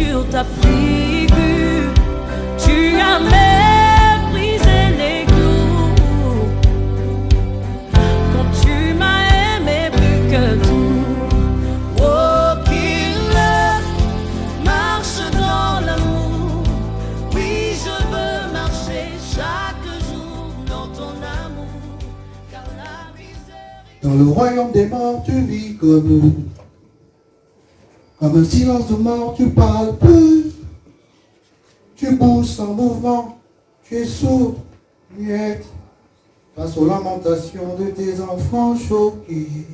sur ta figure. Tu as méprisé les clous. Quand tu m'as aimé plus que tout. Oh, qu'il marche dans l'amour. Oui, je veux marcher chaque jour dans ton amour. Car la misère... Dans le royaume des morts, tu vis comme un silence de mort, tu parles peu. Tu bouges sans mouvement, tu es sourd, muette, face aux lamentations de tes enfants choqués.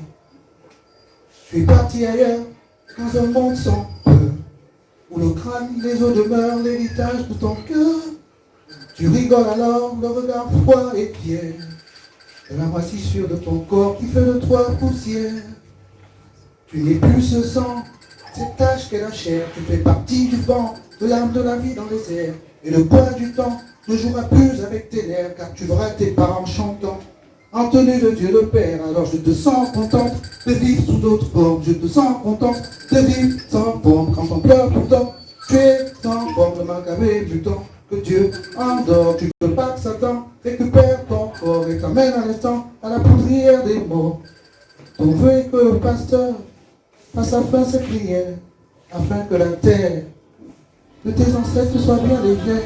Je suis parti ailleurs, dans un monde sans peur, où le crâne, les os demeurent l'héritage de ton cœur. Tu rigoles alors, le regard froid et fier, de la moisissure de ton corps qui fait de toi poussière. Tu n'es plus ce sang, cette tache qu'est la chair, tu fais partie du vent, de l'âme de la vie dans les airs. Et le poids du temps ne jouera plus avec tes nerfs, car tu verras tes parents chantant en tenue de Dieu le Père. Alors je te sens contente de vivre sous d'autres formes. Je te sens contente de vivre sans forme. Quand on pleure pourtant, tu es sans forme. Ne m'accaber plus temps que Dieu endort. Tu veux pas que Satan récupère ton corps et t'amène à l'instant à la poudrière des morts. Ton vœu est que le pasteur fasse à fin ses prières, afin que la terre de tes ancêtres soit bien légère.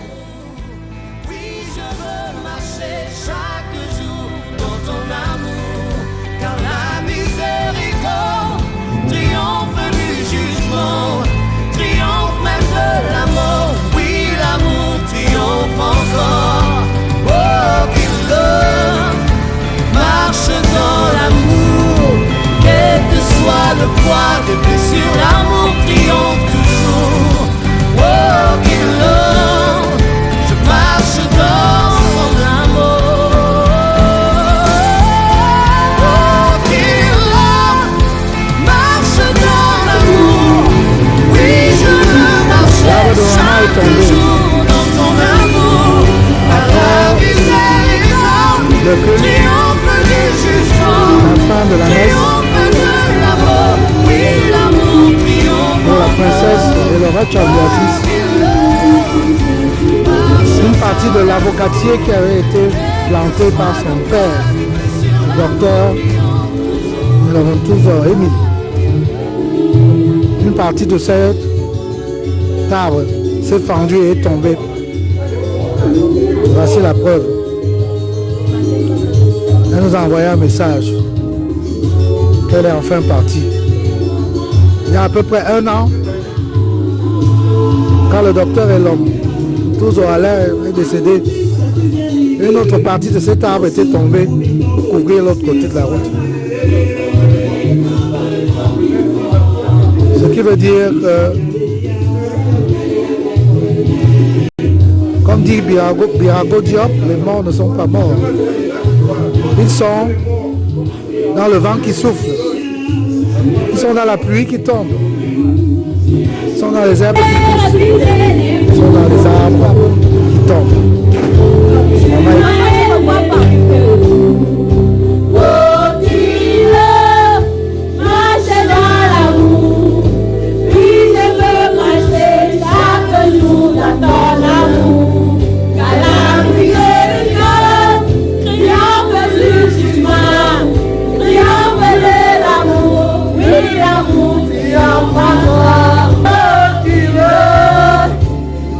Oui, je veux marcher chaque jour dans ton amour, car la miséricorde triomphe du jugement, triomphe même de la mort. Oui, l'amour triomphe encore. Oh, qu'il marche dans l'amour, quel que soit le poids des blessures, l'amour triomphe toujours. Oh, qu'il je marche dans son amour. Oh, qu'il marche dans l'amour. Oui, je veux marcher chaque jour dans ton amour. Par la miséricorde, triomphe du jugement, triomphe de l'amour. Oui, l'amour triomphe. Pour la princesse et le roi Chaviatis, une partie de l'avocatier qui avait été planté par son père, docteur Loventuzo Émile. Une partie de cet arbre s'est fendue et est tombée. Voici la preuve. Elle nous a envoyé un message qu'elle est enfin partie. Il y a à peu près 1 an, quand le docteur et l'homme, tous au Alain est décédé, une autre partie de cet arbre était tombée pour couvrir l'autre côté de la route. Ce qui veut dire que, comme dit Birago Diop, les morts ne sont pas morts. Ils sont dans le vent qui souffle. Ils sont dans la pluie qui tombe. Ils sont dans les herbes qui poussent. Ils sont dans les arbres qui tombent.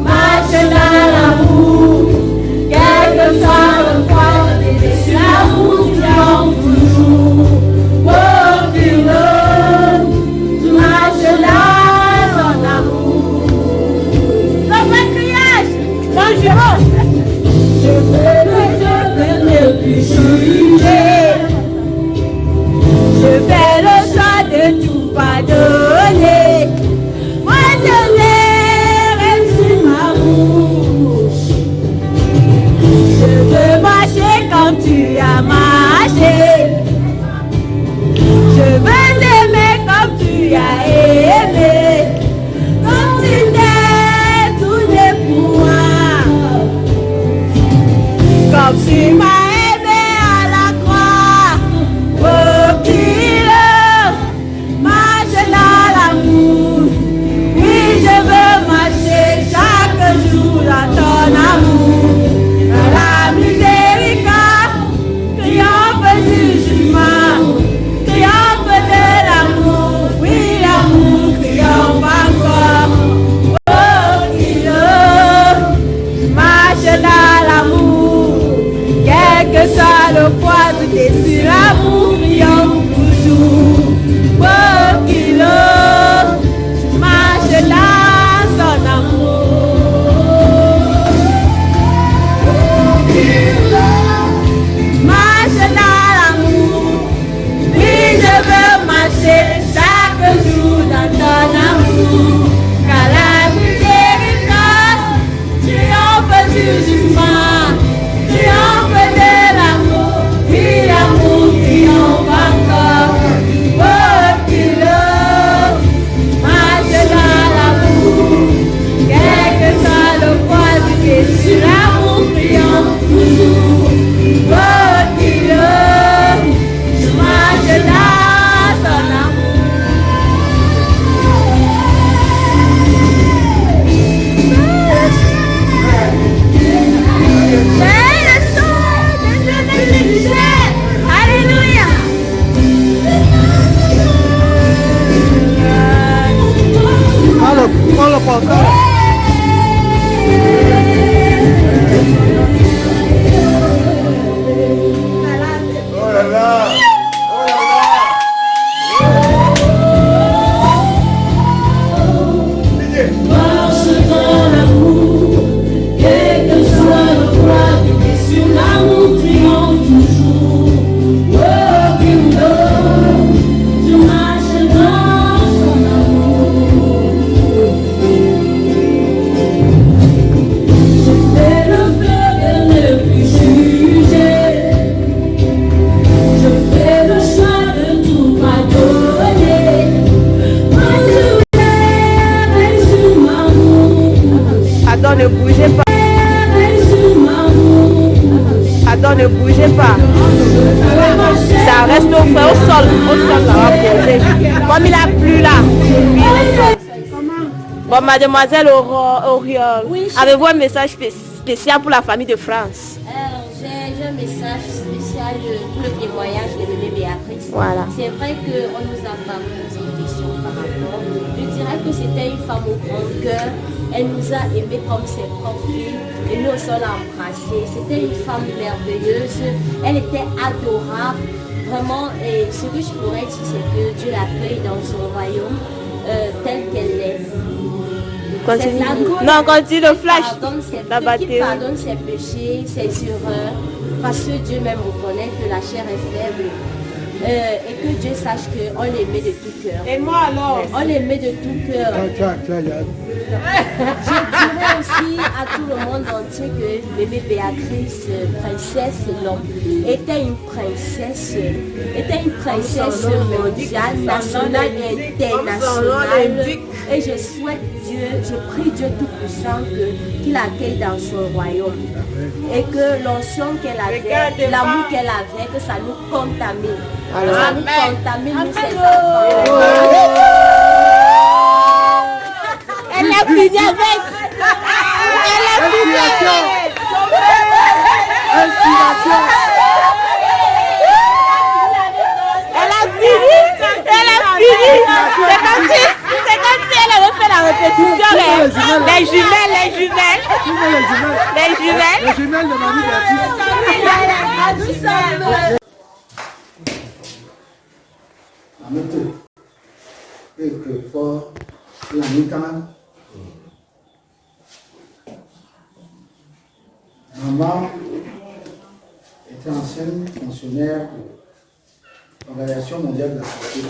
Marche dans l'amour, quel que soit le croise et sur l'amour triomphe toujours. Oh, qu'il marche dans son amour. Marche dans l'amour. Oui, je veux marcher chaque jour dans ton amour. Car la miséricorde triomphe du jugement, triomphe de l'amour, puis l'amour triomphe encore. Oh, qu'il marche dans l'amour, quel que soit le poids du péché, l'amour triomphe toujours. Oh, qu'il marche dans son amour. C'est le son de l'église. Alléluia. Prends le portable. Oh là là. Marche dans l'amour, quel que soit le poids du péché, l'amour triomphe toujours. Oh, qu'il je marche dans son amour. Je fais le feu de ne plus juger. Je fais le choix de tout pardonner. Attends, ne bougez pas. Attends, ne bougez pas. Ça reste au sol, ça va poser. Comme il a plu là. Bon, mademoiselle Auriol, Oui, avez-vous un message spécial pour la famille de France? Alors, j'ai un message spécial pour le témoignage de bébé Béatrice. Voilà. C'est vrai qu'on nous a pas posé une question par rapport. Je dirais que c'était une femme au grand cœur. Elle nous a aimés comme ses propres filles et nous aussi on l'a embrassée. C'était une femme merveilleuse. Elle était adorable. Vraiment, et ce que je pourrais dire, c'est que Dieu l'accueille dans son royaume tel qu'elle est. Continue. C'est l'amour Non, continue le flash. La qui batterie. pardonne ses péchés, ses erreurs, parce que Dieu même reconnaît que la chair est faible. Et que Dieu sache qu'on l'aimait de tout cœur. Et moi alors? On l'aimait de tout cœur. Tiens, Yann. Je dirais aussi à tout le monde entier que bébé Béatrice, princesse Long, était une princesse mondiale, nationale et internationale. Et je souhaite Dieu, je prie Dieu Tout-Puissant qu'il accueille dans son royaume. Et que l'onction qu'elle avait, l'amour qu'elle avait, que ça nous contamine. Ça nous contamine, nous ses enfants. Elle a fini avec. Elle a fini avec. Inspiration. Elle a fini. Elle a fini. C'est comme si elle avait fait la répétition. Les jumelles. Les jumelles de Mamie Béatrice. En même quelquefois, la mi-temps, maman était ancienne fonctionnaire de l'Organisation mondiale de la santé,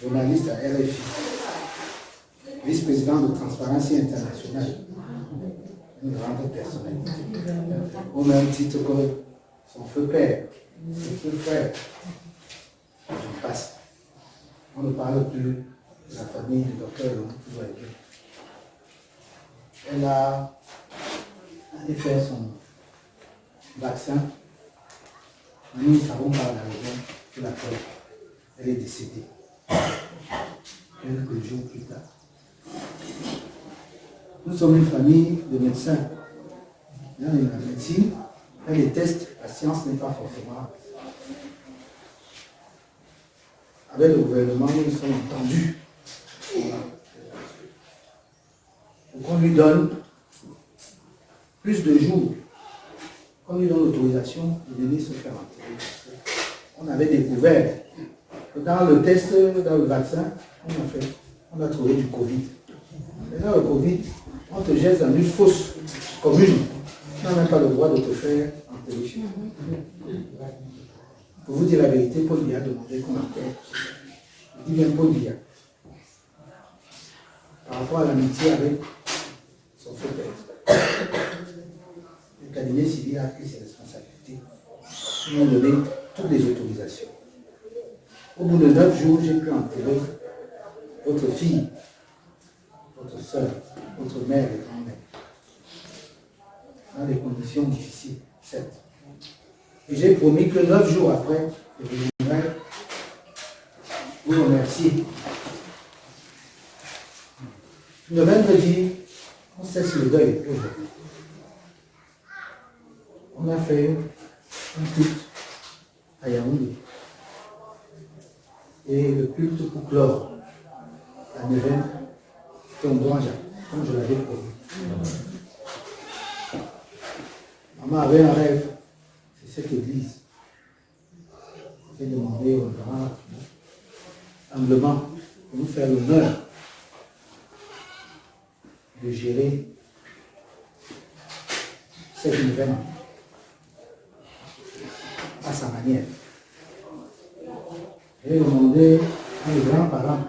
journaliste à RFI, vice-président de Transparency International, une grande personnalité, au même titre que son feu père, son feu frère. J'en passe. On ne parle plus de la famille du docteur Long, tout va bien. Elle a fait son vaccin. Nous ne savons pas la raison pour laquelle elle est décédée. Quelques jours plus tard. Nous sommes une famille de médecins. Dans la médecine, elle déteste, la science n'est pas forcément. Avec le gouvernement, nous nous sommes entendus pour qu'on lui donne plus de jours comme ils ont l'autorisation de venir se faire enterrer. On avait découvert que dans le test, dans le vaccin, on a trouvé du Covid. Maintenant, le Covid, on te jette dans une fosse commune. Tu n'as même pas le droit de te faire enterrer. Pour vous dire la vérité, Paul Biya a demandé qu'on enterre. Il dit bien Paul Biya. Par rapport à l'amitié avec son frère père. Le cabinet civil a pris ses responsabilités. Ils m'ont donné toutes les autorisations. Au bout de 9 jours, j'ai pu enterrer votre fille, votre soeur, votre mère et grand-mère. Dans des conditions difficiles, certes. Et j'ai promis que 9 jours après, je viendrai vous remercier. Le vendredi, on cesse le deuil aujourd'hui. On a fait un culte à Yaoundé. Et le culte pour clore la neuvaine Tondouanja, comme je l'avais promis. Maman avait un rêve, c'est cette église. J'ai demandé au grand Anglement de nous faire l'honneur de gérer cette neuvaine à sa manière. J'ai demandé à mes grands-parents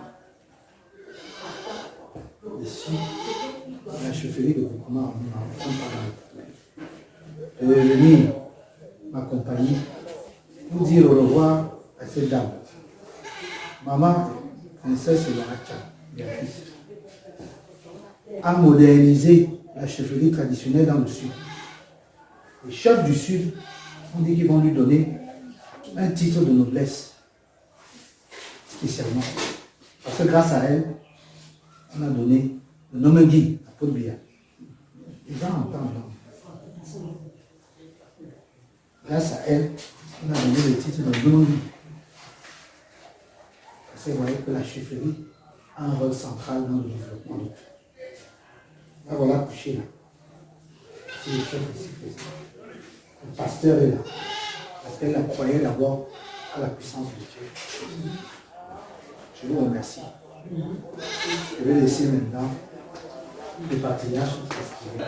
ici, à la chefferie de Koukouma, de venir m'accompagner pour dire au revoir à cette dame. Maman, princesse Yaracha, Béatrice, a modernisé la chefferie traditionnelle dans le sud. Les chefs du sud ont dit qu'ils vont lui donner un titre de noblesse, spécialement. Parce que grâce à elle, on a donné le nom Guy à Paul Biya. Les gens entendent. Grâce à elle, on a donné le titre de nom Guy. Parce que vous voyez que la chefferie a un rôle central dans le développement de tout. Là, voilà couché là. C'est le chef ici présent. Le pasteur est là. Parce qu'elle croyait d'abord à la puissance de Dieu. Je vous remercie. Je vais laisser maintenant le patriarche s'exprimer.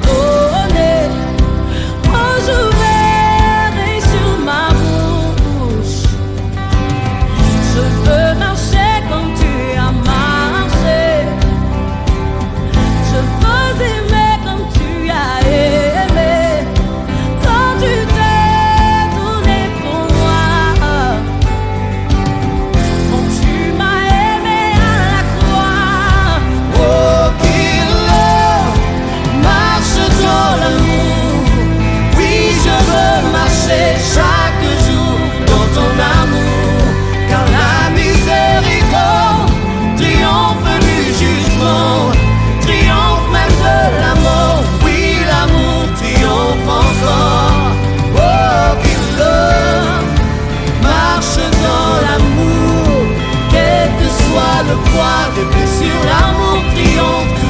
abandonner. Oh, je verrai sur ma bouche. Je veux marcher comme tu as marché. Je veux aimer comme tu as aimé. Quand tu t'es donné pour moi, quand tu m'as aimé à la croix. Oh, qu'il marche dans l'amour. Oui, je veux marcher chaque jour dans ton amour. Car la miséricorde triomphe du jugement, triomphe même de la mort. Oui, l'amour triomphe encore. Oh, qu'il marche dans l'amour. Quel que soit le poids des blessures, l'amour triomphe.